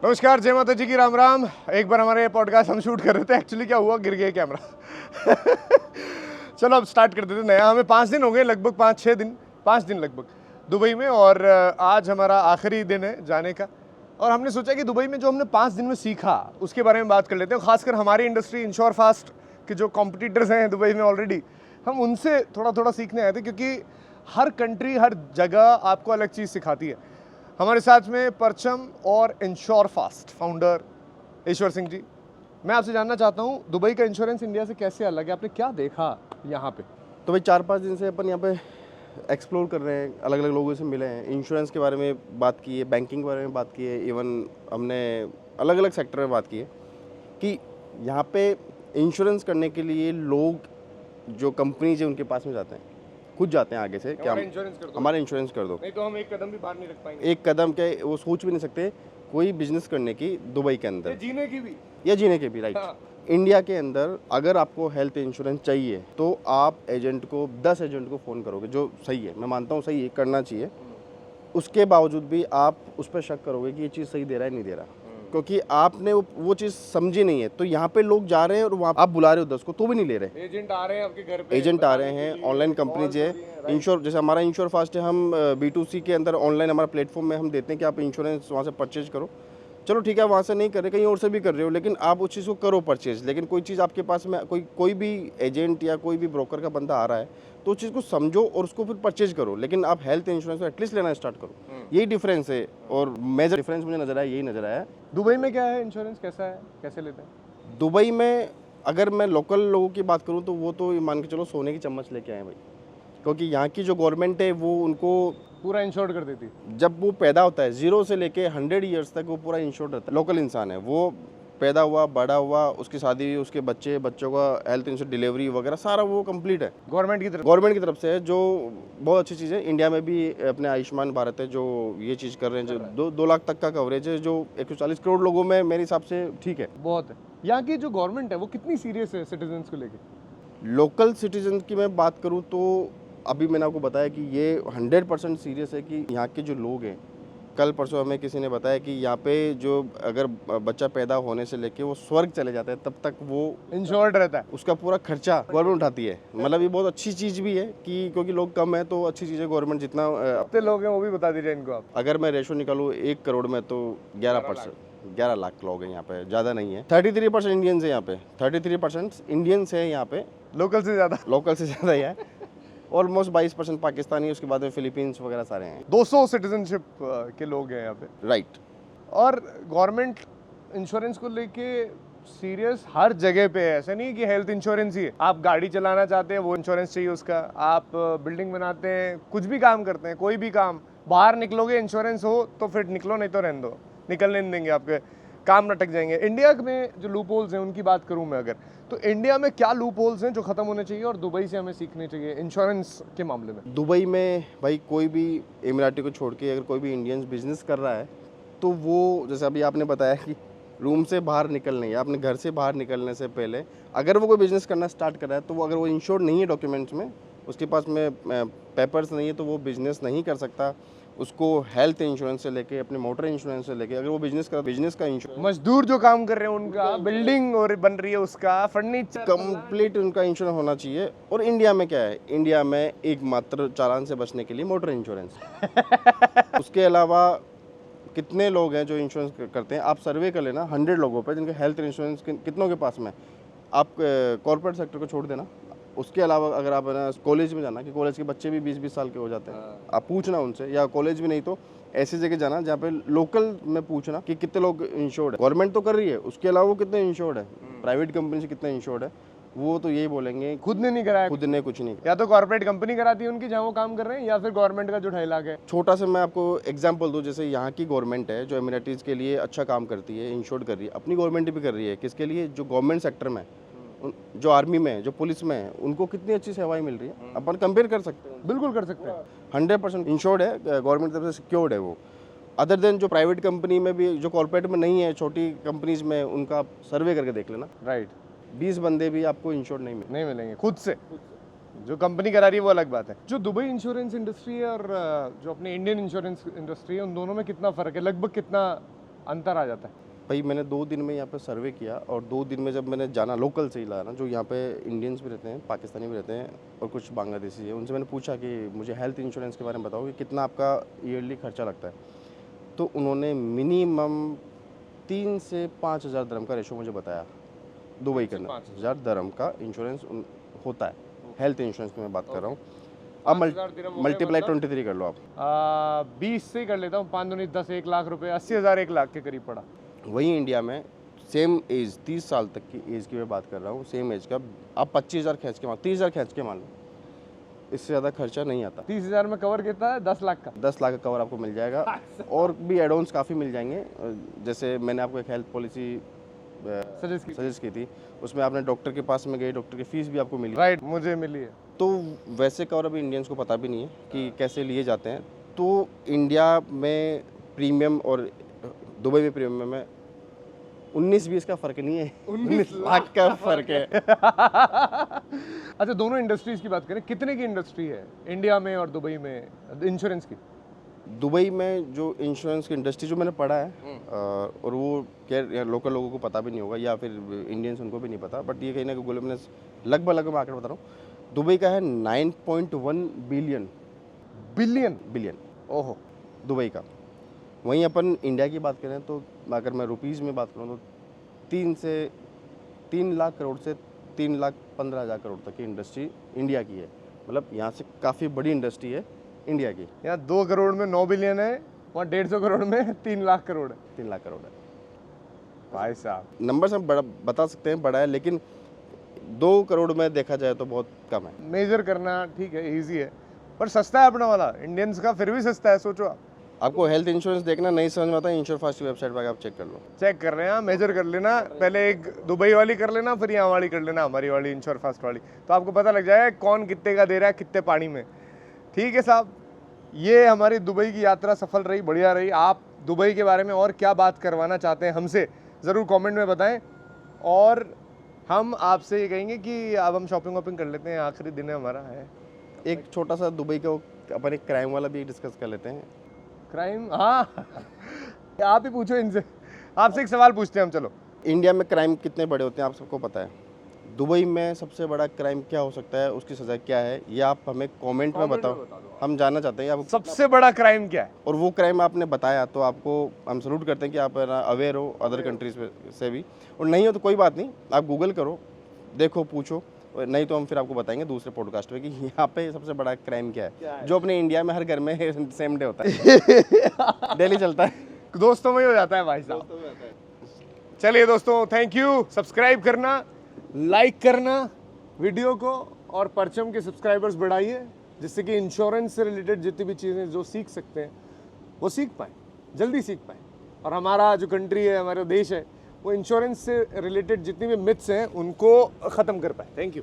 नमस्कार, जय माता जी की, राम राम। एक बार हमारे पॉडकास्ट हम शूट कर रहे थे, एक्चुअली क्या हुआ, गिर गया कैमरा। चलो अब स्टार्ट कर देते नया। हमें 5 दिन हो गए, लगभग 5-6 दिन, 5 दिन लगभग दुबई में, और आज हमारा आखिरी दिन है जाने का। और हमने सोचा कि दुबई में जो हमने 5 दिन में सीखा उसके बारे में बात कर लेते हैं। खासकर हमारी इंडस्ट्री इंश्योर फास्ट के जो कॉम्पिटिटर्स हैं दुबई में ऑलरेडी, हम उनसे थोड़ा थोड़ा सीखने आए थे, क्योंकि हर कंट्री हर जगह आपको अलग चीज़ सिखाती है। हमारे साथ में परचम और ensure fast founder Ishwar Singh ji. मैं आपसे जानना चाहता हूँ, दुबई का इंश्योरेंस इंडिया से कैसे अलग है? आपने क्या देखा यहाँ पे? तो भाई 4-5 दिन से अपन यहाँ पे एक्सप्लोर कर रहे हैं, अलग अलग लोगों से मिले हैं, इंश्योरेंस के बारे में बात की है, बैंकिंग के बारे में बात की है, इवन हमने अलग अलग सेक्टर में बात की है कि यहाँ पे इंश्योरेंस करने के लिए लोग जो कंपनीज है उनके पास में जाते हैं, खुद जाते हैं आगे से कि हमारा इंश्योरेंस कर दो, हमारा इंश्योरेंस कर दो। नहीं तो हम एक कदम भी बाहर नहीं रख पाएंगे। एक कदम के वो सोच भी नहीं सकते कोई बिजनेस करने की दुबई के ये अंदर जीने की भी। या जीने के भी, राइट। हाँ। इंडिया के अंदर अगर आपको हेल्थ इंश्योरेंस चाहिए तो आप एजेंट को 10 एजेंट को फ़ोन करोगे, जो सही है, मैं मानता हूँ सही है, करना चाहिए। उसके बावजूद भी आप उस पर शक करोगे कि ये चीज़ सही दे रहा है नहीं दे रहा, क्योंकि आपने वो चीज़ समझी नहीं है। तो यहाँ पे लोग जा रहे हैं और वहाँ आप बुला रहे हो 10 को तो भी नहीं ले रहे। एजेंट आ रहे हैं आपके घर पे, एजेंट आ रहे हैं, ऑनलाइन कंपनीज है, इंश्योर, जैसे हमारा इंश्योर फास्ट है, हम B2C के अंदर ऑनलाइन हमारा प्लेटफॉर्म में हम देते हैं कि आप इंश्योरेंस वहाँ से परचेज करो। चलो ठीक है, वहाँ से नहीं कर रहे, कहीं और से भी कर रहे हो, लेकिन आप उस चीज़ को करो परचेज। लेकिन कोई चीज़ आपके पास में कोई भी एजेंट या कोई भी ब्रोकर का बंदा आ रहा है तो उस चीज़ को समझो और उसको फिर परचेज करो, लेकिन आप हेल्थ इंश्योरेंस एटलीस्ट लेना स्टार्ट करो। यही डिफरेंस है, और मेजर डिफरेंस मुझे नज़र आया, यही नज़र आया। दुबई में क्या है इंश्योरेंस, कैसा है, कैसे लेते हैं? दुबई में अगर मैं लोकल लोगों की बात करूँ तो वो तो मान के चलो सोने की चम्मच लेके आए भाई, क्योंकि यहाँ की जो गवर्नमेंट है वो उनको पूरा इंश्योर कर देती। जब वो पैदा होता है 0 से लेके 100 ईयर्स तक वो पूरा इंश्योर्ड रहता है। लोकल इंसान है, वो पैदा हुआ, बड़ा हुआ, उसकी शादी हुई, उसके बच्चों का हेल्थ इंश्योरेंस, डिलीवरी वगैरह सारा वो कंप्लीट है गवर्नमेंट की तरफ से है, जो बहुत अच्छी चीज़ है। इंडिया में भी अपने आयुष्मान भारत है जो ये चीज़ कर रहे हैं, जो 2 लाख तक का कवरेज है, जो 140 करोड़ लोगों में मेरे हिसाब से ठीक है, बहुत है। यहाँ की जो गवर्नमेंट है वो कितनी सीरियस है सिटीजन को लेके? लोकल सिटीजन की मैं बात करूं तो अभी मैंने आपको बताया कि ये 100% सीरियस है कि यहाँ के जो लोग हैं, कल परसों हमें किसी ने बताया कि यहाँ पे जो अगर बच्चा पैदा होने से लेके वो स्वर्ग चले जाता है तब तक वो इंश्योर्ड रहता है। उसका पूरा खर्चा गवर्नमेंट उठाती है। मतलब ये बहुत अच्छी चीज़ भी है कि क्योंकि लोग कम है तो अच्छी चीज़ है, गवर्नमेंट जितना कितने लोग हैं वो भी बता दीजिए इनको आप। अगर मैं रेशो निकालूँ 1 करोड़ में तो 11 लाख लोग हैं यहाँ पे, ज़्यादा नहीं है। 33% इंडियंस है यहाँ पे, 33% इंडियंस है यहाँ पे, लोकल से ज़्यादा ही है। ऑलमोस्ट 22% पाकिस्तानी, उसके बाद में फिलीपींस वगैरह सारे हैं। 200 सिटीजनशिप के लोग हैं यहाँ पे, राइट। और गवर्नमेंट इंश्योरेंस को लेके सीरियस हर जगह पे है। ऐसा नहीं कि हेल्थ इंश्योरेंस ही है, आप गाड़ी चलाना चाहते हैं वो इंश्योरेंस चाहिए उसका, आप बिल्डिंग बनाते हैं, कुछ भी काम करते हैं, कोई भी काम, बाहर निकलोगे इंश्योरेंस हो तो फिर निकलो, नहीं तो रहने दो, निकलने नहीं देंगे, आपके काम अटक जाएंगे। इंडिया में जो लूप होल्स हैं उनकी बात करूं मैं अगर, तो इंडिया में क्या लूप होल्स हैं जो खत्म होने चाहिए और दुबई से हमें सीखने चाहिए इंश्योरेंस के मामले में? दुबई में भाई कोई भी इमराती को छोड़ के अगर कोई भी इंडियंस बिजनेस कर रहा है तो वो, जैसे अभी आपने बताया कि रूम से बाहर निकलने या अपने घर से बाहर निकलने से पहले अगर वो कोई बिजनेस करना स्टार्ट कर रहा है तो वो अगर वो इंश्योर्ड नहीं है डॉक्यूमेंट्स में, उसके पास में पेपर्स नहीं है, तो वो बिजनेस नहीं कर सकता। उसको हेल्थ इंश्योरेंस से लेके अपने मोटर इंश्योरेंस से लेके अगर वो बिजनेस का इंश्योरेंस, मजदूर जो काम कर रहे हैं उनका, बिल्डिंग और बन रही है उसका, फर्नीचर कंप्लीट उनका इंश्योरेंस होना चाहिए। और इंडिया में क्या है, इंडिया में एकमात्र चालान से बचने के लिए मोटर इंश्योरेंस। उसके अलावा कितने लोग हैं जो इंश्योरेंस करते हैं? आप सर्वे कर लेना 100 लोगों पे जिनके हेल्थ इंश्योरेंस कितनों के पास में। आप कॉर्पोरेट सेक्टर को छोड़ देना, उसके अलावा अगर आप ना कॉलेज में जाना, कि कॉलेज के बच्चे भी 20-20 साल के हो जाते हैं, आप पूछना उनसे, या कॉलेज भी नहीं तो ऐसी जगह जाना जहाँ पे लोकल में पूछना कि कितने लोग इंश्योर्ड है। गवर्नमेंट तो कर रही है, उसके अलावा वो कितने इंश्योर्ड है, प्राइवेट कंपनी से कितने इंश्योर्ड है, वो तो यही बोलेंगे खुद ने नहीं कराया, खुद ने कुछ नहीं। या तो कॉर्पोरेट कंपनी कराती है उनकी जहाँ वो काम कर रहे हैं, या फिर गवर्नमेंट का जो 2.5 लाख है। छोटा सा मैं आपको एग्जांपल दूं, जैसे यहाँ की गवर्नमेंट है जो एमिरेटीज़ के लिए अच्छा काम करती है, इंश्योर्ड कर रही है, अपनी गवर्नमेंट भी कर रही है। किसके लिए? जो गवर्नमेंट सेक्टर में, जो आर्मी में, जो पुलिस में है, उनको कितनी अच्छी सेवाएं मिल रही है, अपन कंपेयर कर सकते हैं। बिल्कुल कर सकते हैं। 100% इंश्योर्ड है, गवर्नमेंट की तरफ से सिक्योर्ड है वो। अदर देन जो प्राइवेट कंपनी में भी, जो कॉर्पोरेट में नहीं है, छोटी कंपनीज में, उनका सर्वे करके देख लेना, राइट, 20 बंदे भी आपको इंश्योर्ड नहीं मिलेंगे खुद से। जो कंपनी करा रही है वो अलग बात है। जो दुबई इंश्योरेंस इंडस्ट्री है और जो अपनी इंडियन इंश्योरेंस इंडस्ट्री है, उन दोनों में कितना फ़र्क है? लगभग कितना अंतर आ जाता है? भाई मैंने 2 दिन में यहाँ पे सर्वे किया और 2 दिन में जब मैंने जाना लोकल से ही लाना, जो यहाँ पे इंडियंस भी रहते हैं, पाकिस्तानी भी रहते हैं और कुछ बांग्लादेशी है, उनसे मैंने पूछा कि मुझे हेल्थ इंश्योरेंस के बारे में बताओ कि कितना आपका ईयरली खर्चा लगता है। तो उन्होंने मिनिमम 3 से 5,000 दरम का रेशो मुझे बताया। दुबई का 5,000 दरम का इंश्योरेंस होता है, हेल्थ इंश्योरेंस की मैं बात कर रहा हूँ। अब मल्टीप्लाई 23 कर लो आप। 20 से ही कर लेता हूँ, 5 दूनी 10, 1 लाख रुपए, 80,000 1 लाख के करीब पड़ा। वहीं इंडिया में सेम एज 30 साल तक की एज की मैं बात कर रहा हूँ, सेम एज का आप 25,000 खींच के मान, 30,000 खींच के मान लो, इससे ज़्यादा खर्चा नहीं आता। 30,000 में कवर कितना है? 10 लाख का। 10 लाख का कवर आपको मिल जाएगा और भी एड ऑन्स काफ़ी मिल जाएंगे। जैसे मैंने आपको एक हेल्थ पॉलिसी सजेस्ट की थी, उसमें आपने डॉक्टर के पास में गए, डॉक्टर की फीस भी आपको मिली। राइट, मुझे मिली है। तो वैसे कवर अभी इंडियंस को पता भी नहीं है कि कैसे लिए जाते हैं। तो इंडिया में प्रीमियम और दुबई में प्रीमियम में 19-20 का फ़र्क नहीं है, 19 लाख का फ़र्क है। अच्छा, दोनों इंडस्ट्रीज की बात करें, कितने की इंडस्ट्री है इंडिया में और दुबई में इंश्योरेंस की? दुबई में जो इंश्योरेंस की इंडस्ट्री जो मैंने पढ़ा है और वो क्या लोकल लोगों को पता भी नहीं होगा या फिर इंडियंस उनको भी नहीं पता, बट ये कहीं ना गूगल मैंने लगभग मैं आंकड़ा बता रहा हूँ, दुबई का है 9.1 बिलियन। ओहो, दुबई का। वहीं अपन इंडिया की बात करें तो अगर मैं रुपीज़ में बात करूँ तो 3 लाख करोड़ से 3,15,000 करोड़ तक की इंडस्ट्री इंडिया की है। मतलब यहाँ से काफ़ी बड़ी इंडस्ट्री है इंडिया की। यहाँ 2 करोड़ में 9 बिलियन है, वहाँ 150 करोड़ में 3 लाख करोड़ है। 3 लाख करोड़ है भाई साहब, नंबर हम बड़ा बता सकते हैं, बड़ा है, लेकिन 2 करोड़ में देखा जाए तो बहुत कम है। मेजर करना ठीक है, इजी है, पर सस्ता है अपना वाला, इंडियंस का फिर भी सस्ता है। सोचो आपको हेल्थ इंश्योरेंस देखना नहीं समझ में आता, इंश्योर फास्ट की वेबसाइट पर आप चेक कर लो। चेक कर रहे हैं, मेजर कर लेना, पहले एक दुबई वाली कर लेना, फिर यहाँ वाली कर लेना, हमारी वाली इंश्योर फास्ट वाली, तो आपको पता लग जाएगा कौन कितने का दे रहा है, कितने पानी में। ठीक है साहब, ये हमारी दुबई की यात्रा सफल रही, बढ़िया रही। आप दुबई के बारे में और क्या बात करवाना चाहते हैं हमसे, ज़रूर कमेंट में बताएं, और हम आपसे ये कहेंगे कि अब हम शॉपिंग वॉपिंग कर लेते हैं, आखिरी दिन है हमारा है। एक छोटा सा दुबई का अपन एक क्राइम वाला भी डिस्कस कर लेते हैं। क्राइम, हाँ आप ही पूछो इनसे, आपसे एक सवाल पूछते हैं हम। चलो, इंडिया में क्राइम कितने बड़े होते हैं आप सबको पता है, दुबई में सबसे बड़ा क्राइम क्या हो सकता है, उसकी सज़ा क्या है, ये आप हमें कमेंट में बताओ, हम जानना चाहते हैं आप सबसे बड़ा क्राइम क्या है। और वो क्राइम आपने बताया तो आपको हम सल्यूट करते हैं कि आप अवेयर हो अदर कंट्रीज से भी, और नहीं हो तो कोई बात नहीं, आप गूगल करो, देखो, पूछो, और नहीं तो हम फिर आपको बताएंगे दूसरे पॉडकास्ट में कि यहाँ पे सबसे बड़ा क्राइम क्या है, जो अपने इंडिया में हर घर में सेम डे होता है डेली चलता है, दोस्तों में ही हो जाता है भाई साहब। चलिए दोस्तों, थैंक यू। सब्सक्राइब करना, लाइक करना वीडियो को, और परचम के सब्सक्राइबर्स बढ़ाइए, जिससे कि इंश्योरेंस से रिलेटेड जितनी भी चीज़ें जो सीख सकते हैं वो सीख पाए, जल्दी सीख पाए, और हमारा जो कंट्री है, हमारा देश है, वो इंश्योरेंस से रिलेटेड जितनी भी मिथ्स हैं उनको ख़त्म कर पाए। Thank you.